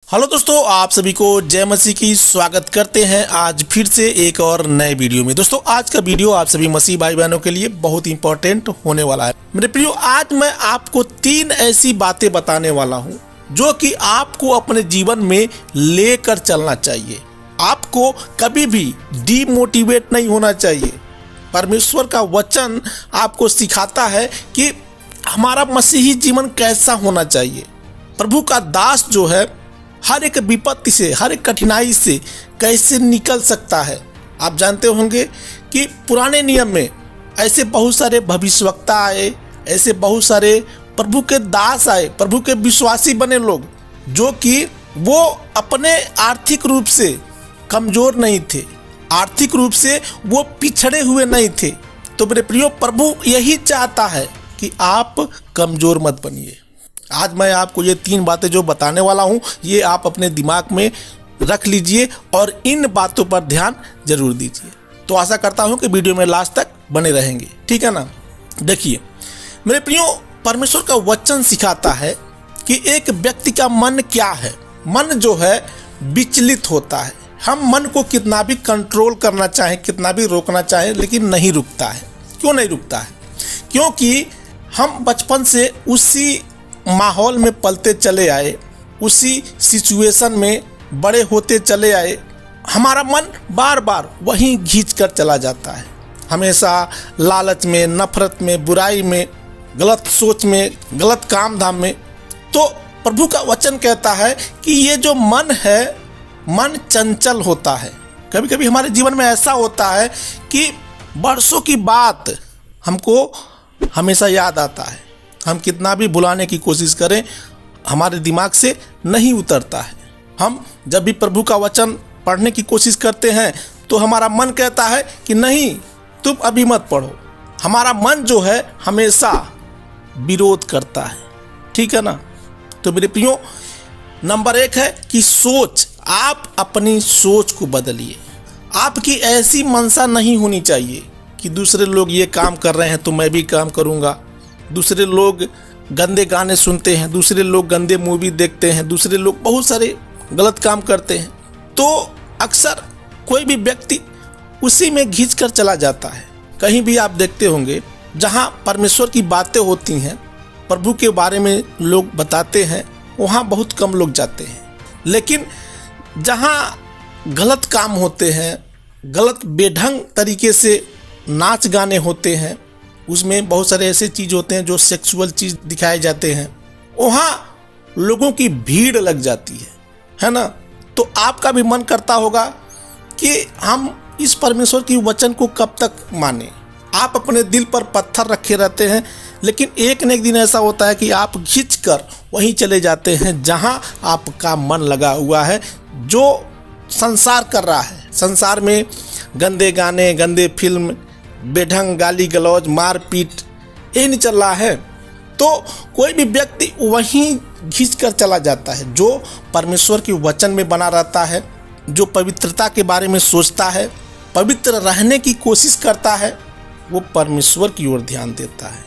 Hello दोस्तों, आप सभी को जय मसीह की स्वागत करते हैं आज फिर से एक और नए वीडियो में। दोस्तों आज का वीडियो आप सभी मसीह भाई बहनों के लिए बहुत इंपॉर्टेंट होने वाला है। मेरे प्रियो, आज मैं आपको 3 ऐसी बातें बताने वाला हूं जो कि आपको अपने जीवन में लेकर चलना चाहिए। आपको कभी भी डीमोटिवेट नहीं होना चाहिए। परमेश्वर का वचन आपको सिखाता है कि हमारा मसीही जीवन कैसा होना चाहिए। प्रभु का दास जो है हर एक विपत्ति से, हर एक कठिनाई से कैसे निकल सकता है। आप जानते होंगे कि पुराने नियम में ऐसे बहुत सारे भविष्यवक्ता आए, ऐसे बहुत सारे प्रभु के दास आए, प्रभु के विश्वासी बने लोग, जो कि वो अपने आर्थिक रूप से कमजोर नहीं थे, आर्थिक रूप से वो पिछड़े हुए नहीं थे। तो मेरे प्रियो, प्रभु यही चाहता है कि आप कमजोर मत बनिए। आज मैं आपको ये 3 बातें जो बताने वाला हूँ, ये आप अपने दिमाग में रख लीजिए और इन बातों पर ध्यान जरूर दीजिए। तो आशा करता हूँ कि वीडियो में लास्ट तक बने रहेंगे, ठीक है ना। देखिए मेरे प्रियो, परमेश्वर का वचन सिखाता है कि एक व्यक्ति का मन क्या है। मन जो है विचलित होता है। हम मन को कितना भी कंट्रोल करना चाहें, कितना भी रोकना चाहें, लेकिन नहीं रुकता है। क्यों नहीं रुकता है? क्योंकि हम बचपन से उसी माहौल में पलते चले आए, उसी सिचुएशन में बड़े होते चले आए। हमारा मन बार बार वहीं खींच कर चला जाता है, हमेशा लालच में, नफरत में, बुराई में, गलत सोच में, गलत काम धाम में। तो प्रभु का वचन कहता है कि ये जो मन है, मन चंचल होता है। कभी कभी हमारे जीवन में ऐसा होता है कि बरसों की बात हमको हमेशा याद आता है। हम कितना भी भुलाने की कोशिश करें, हमारे दिमाग से नहीं उतरता है। हम जब भी प्रभु का वचन पढ़ने की कोशिश करते हैं तो हमारा मन कहता है कि नहीं, तुम अभी मत पढ़ो। हमारा मन जो है हमेशा विरोध करता है, ठीक है ना। तो मेरे प्रियो, नंबर 1 है कि सोच। आप अपनी सोच को बदलिए। आपकी ऐसी मनसा नहीं होनी चाहिए कि दूसरे लोग ये काम कर रहे हैं तो मैं भी काम करूँगा। दूसरे लोग गंदे गाने सुनते हैं, दूसरे लोग गंदे मूवी देखते हैं, दूसरे लोग बहुत सारे गलत काम करते हैं, तो अक्सर कोई भी व्यक्ति उसी में घिंच कर चला जाता है। कहीं भी आप देखते होंगे जहां परमेश्वर की बातें होती हैं, प्रभु के बारे में लोग बताते हैं, वहां बहुत कम लोग जाते हैं। लेकिन जहां गलत काम होते हैं, गलत बेढंग तरीके से नाच गाने होते हैं, उसमें बहुत सारे ऐसे चीज़ होते हैं जो सेक्सुअल चीज़ दिखाए जाते हैं, वहाँ लोगों की भीड़ लग जाती है ना। तो आपका भी मन करता होगा कि हम इस परमेश्वर की वचन को कब तक माने। आप अपने दिल पर पत्थर रखे रहते हैं, लेकिन एक न एक दिन ऐसा होता है कि आप खींच कर वहीं चले जाते हैं जहाँ आपका मन लगा हुआ है, जो संसार कर रहा है। संसार में गंदे गाने, गंदे फिल्म, बेढंग गाली गलौज, मारपीट, ये नहीं चल रहा है। तो कोई भी व्यक्ति वहीं घिंच कर चला जाता है। जो परमेश्वर के वचन में बना रहता है, जो पवित्रता के बारे में सोचता है, पवित्र रहने की कोशिश करता है, वो परमेश्वर की ओर ध्यान देता है,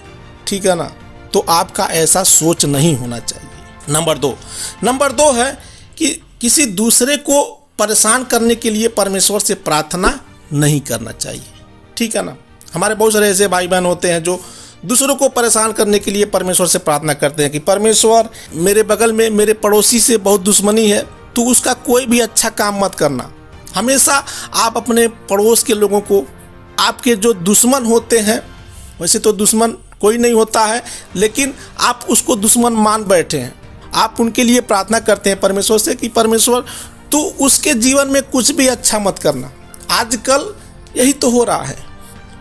ठीक है ना। तो आपका ऐसा सोच नहीं होना चाहिए। नंबर 2 है कि किसी दूसरे को परेशान करने के लिए परमेश्वर से प्रार्थना नहीं करना चाहिए, ठीक है ना। हमारे बहुत सारे ऐसे भाई बहन होते हैं जो दूसरों को परेशान करने के लिए परमेश्वर से प्रार्थना करते हैं कि परमेश्वर, मेरे बगल में मेरे पड़ोसी से बहुत दुश्मनी है, तो उसका कोई भी अच्छा काम मत करना। हमेशा आप अपने पड़ोस के लोगों को, आपके जो दुश्मन होते हैं, वैसे तो दुश्मन कोई नहीं होता है, लेकिन आप उसको दुश्मन मान बैठे हैं। आप उनके लिए प्रार्थना करते हैं परमेश्वर से कि परमेश्वर, तू उसके जीवन में कुछ भी अच्छा मत करना। आजकल यही तो हो रहा है,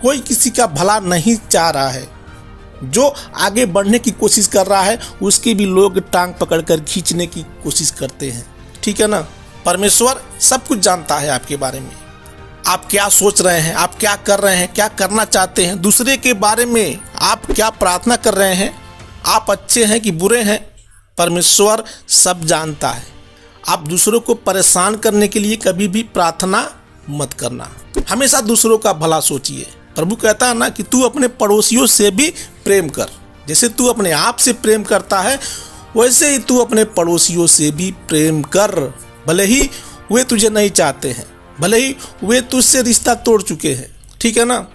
कोई किसी का भला नहीं चाह रहा है। जो आगे बढ़ने की कोशिश कर रहा है उसकी भी लोग टांग पकड़कर खींचने की कोशिश करते हैं, ठीक है ना। परमेश्वर सब कुछ जानता है आपके बारे में। आप क्या सोच रहे हैं, आप क्या कर रहे हैं, क्या करना चाहते हैं, दूसरे के बारे में आप क्या प्रार्थना कर रहे हैं, आप अच्छे हैं कि बुरे हैं, परमेश्वर सब जानता है। आप दूसरों को परेशान करने के लिए कभी भी प्रार्थना मत करना। हमेशा दूसरों का भला सोचिए। प्रभु कहता है ना कि तू अपने पड़ोसियों से भी प्रेम कर। जैसे तू अपने आप से प्रेम करता है, वैसे ही तू अपने पड़ोसियों से भी प्रेम कर, भले ही वे तुझे नहीं चाहते हैं, भले ही वे तुझसे रिश्ता तोड़ चुके हैं। ठीक है ना।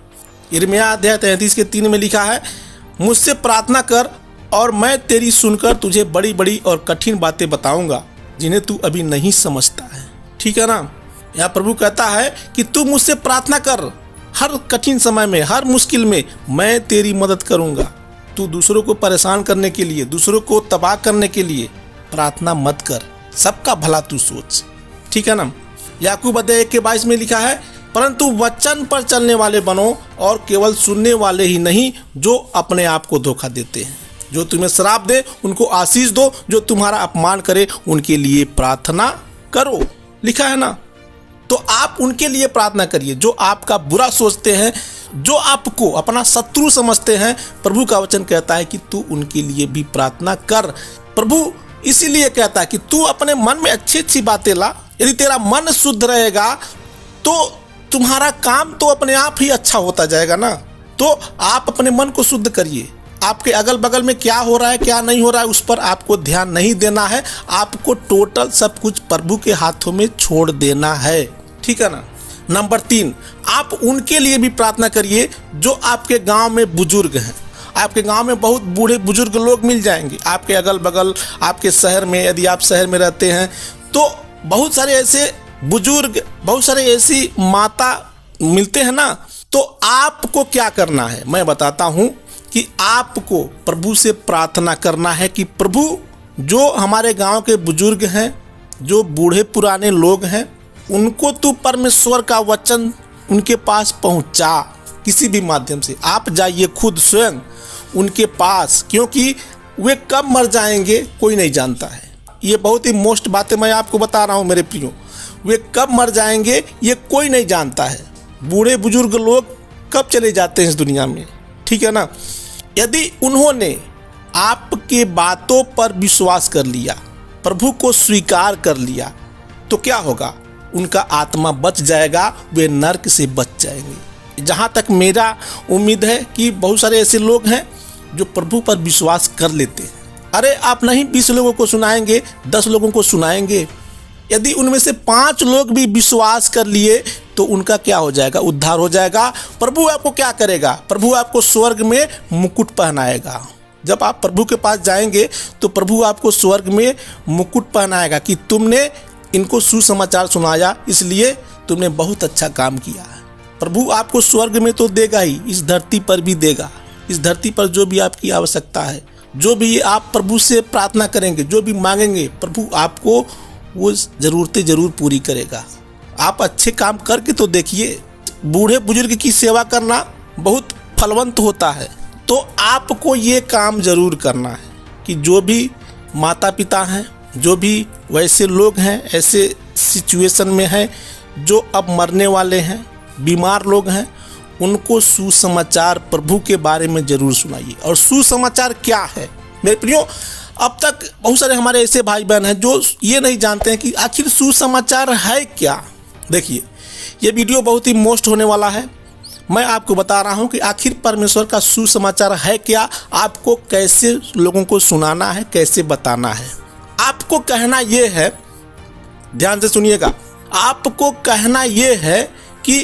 यिर्मयाह अध्याय 33 के 3 में लिखा है, मुझसे प्रार्थना कर और मैं तेरी सुनकर तुझे बड़ी बड़ी और कठिन बातें बताऊंगा जिन्हें तू अभी नहीं समझता है। ठीक है ना। यहाँ प्रभु कहता है कि तू मुझसे प्रार्थना कर, हर कठिन समय में, हर मुश्किल में मैं तेरी मदद करूंगा। तू दूसरों को परेशान करने के लिए, दूसरों को तबाह करने के लिए प्रार्थना मत कर, सबका भला तू सोच। ठीक है ना। याकूब अध्याय 1 के 22 में लिखा है, परंतु वचन पर चलने वाले बनो और केवल सुनने वाले ही नहीं जो अपने आप को धोखा देते हैं। जो तुम्हें श्राप दे उनको आशीष दो, जो तुम्हारा अपमान करे उनके लिए प्रार्थना करो। लिखा है ना। तो आप उनके लिए प्रार्थना करिए जो आपका बुरा सोचते हैं, जो आपको अपना शत्रु समझते हैं। प्रभु का वचन कहता है कि तू उनके लिए भी प्रार्थना कर। प्रभु इसीलिए कहता है कि तू अपने मन में अच्छी अच्छी बातें ला। यदि तेरा मन शुद्ध रहेगा तो तुम्हारा काम तो अपने आप ही अच्छा होता जाएगा ना। तो आप अपने मन को शुद्ध करिए। आपके अगल बगल में क्या हो रहा है, क्या नहीं हो रहा है, उस पर आपको ध्यान नहीं देना है। आपको टोटल सब कुछ प्रभु के हाथों में छोड़ देना है। ठीक है ना। नंबर 3, आप उनके लिए भी प्रार्थना करिए जो आपके गांव में बुजुर्ग हैं। आपके गांव में बहुत बूढ़े बुजुर्ग लोग मिल जाएंगे। आपके अगल बगल, आपके शहर में, यदि आप शहर में रहते हैं तो बहुत सारे ऐसे बुजुर्ग, बहुत सारे ऐसी माता मिलते हैं ना। तो आपको क्या करना है मैं बताता हूं कि आपको प्रभु से प्रार्थना करना है कि प्रभु, जो हमारे गांव के बुजुर्ग हैं, जो बूढ़े पुराने लोग हैं, उनको तू परमेश्वर का वचन उनके पास पहुंचा। किसी भी माध्यम से आप जाइए खुद स्वयं उनके पास, क्योंकि वे कब मर जाएंगे कोई नहीं जानता है। ये बहुत ही मोस्ट बातें मैं आपको बता रहा हूँ मेरे प्रियो। वे कब मर जाएंगे ये कोई नहीं जानता है। बूढ़े बुजुर्ग लोग कब चले जाते हैं इस दुनिया में। ठीक है ना। यदि उन्होंने आपके बातों पर विश्वास कर लिया, प्रभु को स्वीकार कर लिया, तो क्या होगा? उनका आत्मा बच जाएगा, वे नरक से बच जाएंगे। जहाँ तक मेरा उम्मीद है कि बहुत सारे ऐसे लोग हैं जो प्रभु पर विश्वास कर लेते हैं। अरे आप नहीं 20 लोगों को सुनाएंगे, 10 लोगों को सुनाएंगे। यदि उनमें से 5 लोग भी विश्वास कर लिए तो उनका क्या हो जाएगा? उद्धार हो जाएगा। प्रभु आपको क्या करेगा? प्रभु आपको स्वर्ग में मुकुट पहनाएगा। जब आप प्रभु के पास जाएंगे तो प्रभु आपको स्वर्ग में मुकुट पहनाएगा कि तुमने इनको सुसमाचार सुनाया, इसलिए तुमने बहुत अच्छा काम किया है। प्रभु आपको स्वर्ग में तो देगा ही, इस धरती पर भी देगा। इस धरती पर जो भी आपकी आवश्यकता है, जो भी आप प्रभु से प्रार्थना करेंगे, जो भी मांगेंगे, प्रभु आपको वो ज़रूरतें ज़रूर पूरी करेगा। आप अच्छे काम करके तो देखिए। बूढ़े बुजुर्ग की सेवा करना बहुत फलवंत होता है। तो आपको ये काम ज़रूर करना है कि जो भी माता पिता हैं, जो भी वैसे लोग हैं, ऐसे सिचुएशन में हैं जो अब मरने वाले हैं, बीमार लोग हैं, उनको सुसमाचार प्रभु के बारे में ज़रूर सुनाइए। और सुसमाचार क्या है मेरे प्रियो? अब तक बहुत सारे हमारे ऐसे भाई बहन हैं जो ये नहीं जानते हैं कि आखिर सुसमाचार है क्या। देखिए, ये वीडियो बहुत ही मोस्ट होने वाला है। मैं आपको बता रहा हूँ कि आखिर परमेश्वर का सुसमाचार है क्या, आपको कैसे लोगों को सुनाना है, कैसे बताना है। आपको कहना ये है, ध्यान से सुनिएगा, आपको कहना ये है कि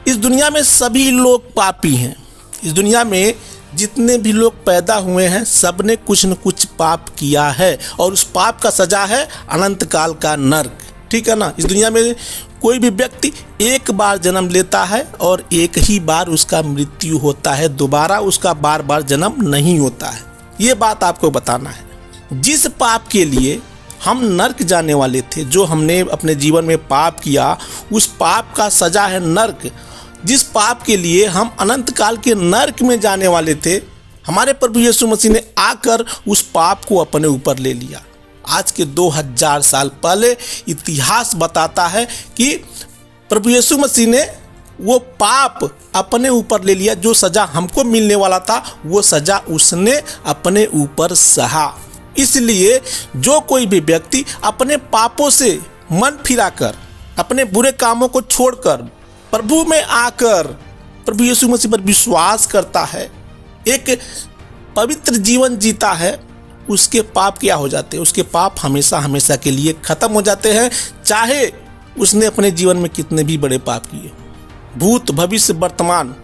इस दुनिया में सभी लोग पापी हैं। इस दुनिया में जितने भी लोग पैदा हुए हैं सबने कुछ न कुछ पाप किया है और उस पाप का सजा है अनंत काल का नरक। ठीक है ना। इस दुनिया में कोई भी व्यक्ति एक बार जन्म लेता है और एक ही बार उसका मृत्यु होता है, दोबारा उसका बार बार जन्म नहीं होता है। ये बात आपको बताना है। जिस पाप के लिए हम नरक जाने वाले थे, जो हमने अपने जीवन में पाप किया, उस पाप का सजा है नरक। जिस पाप के लिए हम अनंत काल के नरक में जाने वाले थे, हमारे प्रभु यीशु मसीह ने आकर उस पाप को अपने ऊपर ले लिया। आज के 2000 साल पहले इतिहास बताता है कि प्रभु यीशु मसीह ने वो पाप अपने ऊपर ले लिया। जो सजा हमको मिलने वाला था वो सजा उसने अपने ऊपर सहा। इसलिए जो कोई भी व्यक्ति अपने पापों से मन फिराकर, अपने बुरे कामों को छोड़कर प्रभु में आकर प्रभु यीशु मसीह पर विश्वास करता है, एक पवित्र जीवन जीता है, उसके पाप क्या हो जाते हैं? उसके पाप हमेशा हमेशा के लिए खत्म हो जाते हैं, चाहे उसने अपने जीवन में कितने भी बड़े पाप किए। भूत, भविष्य, वर्तमान,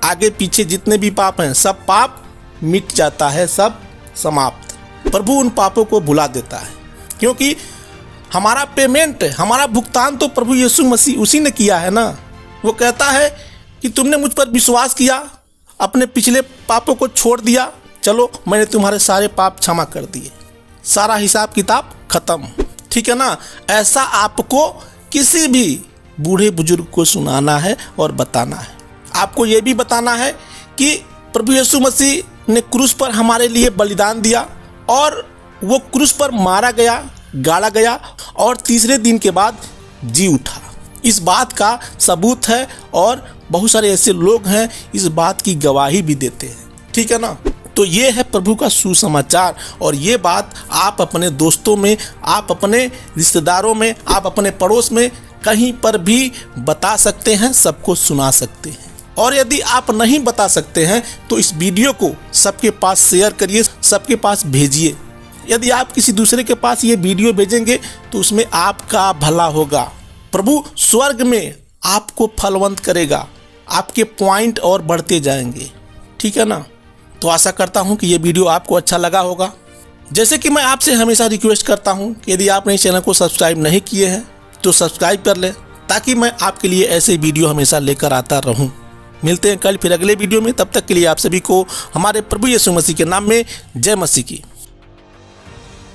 आगे पीछे जितने भी पाप हैं, सब पाप मिट जाता है, सब समाप्त। प्रभु उन पापों को भुला देता है, क्योंकि हमारा पेमेंट, हमारा भुगतान तो प्रभु यीशु मसीह उसी ने किया है ना। वो कहता है कि तुमने मुझ पर विश्वास किया, अपने पिछले पापों को छोड़ दिया, चलो मैंने तुम्हारे सारे पाप क्षमा कर दिए, सारा हिसाब किताब खत्म। ठीक है ना। ऐसा आपको किसी भी बूढ़े बुजुर्ग को सुनाना है और बताना है। आपको ये भी बताना है कि प्रभु यीशु मसीह ने क्रूस पर हमारे लिए बलिदान दिया और वो क्रूस पर मारा गया, गाड़ा गया और तीसरे दिन के बाद जी उठा। इस बात का सबूत है और बहुत सारे ऐसे लोग हैं इस बात की गवाही भी देते हैं। ठीक है ना। तो ये है प्रभु का सुसमाचार, और ये बात आप अपने दोस्तों में, आप अपने रिश्तेदारों में, आप अपने पड़ोस में कहीं पर भी बता सकते हैं, सबको सुना सकते हैं। और यदि आप नहीं बता सकते हैं तो इस वीडियो को सबके पास शेयर करिए, सबके पास भेजिए। यदि आप किसी दूसरे के पास ये वीडियो भेजेंगे तो उसमें आपका भला होगा। प्रभु स्वर्ग में आपको फलवंत करेगा, आपके पॉइंट और बढ़ते जाएंगे। ठीक है ना। तो आशा करता हूं कि ये वीडियो आपको अच्छा लगा होगा। जैसे कि मैं आपसे हमेशा रिक्वेस्ट करता हूं कि यदि आपने इस चैनल को सब्सक्राइब नहीं किए हैं तो सब्सक्राइब कर लें, ताकि मैं आपके लिए ऐसे वीडियो हमेशा लेकर आता रहूं। मिलते हैं कल फिर अगले वीडियो में। तब तक के लिए आप सभी को हमारे प्रभु यीशु मसीह के नाम में जय मसीह की।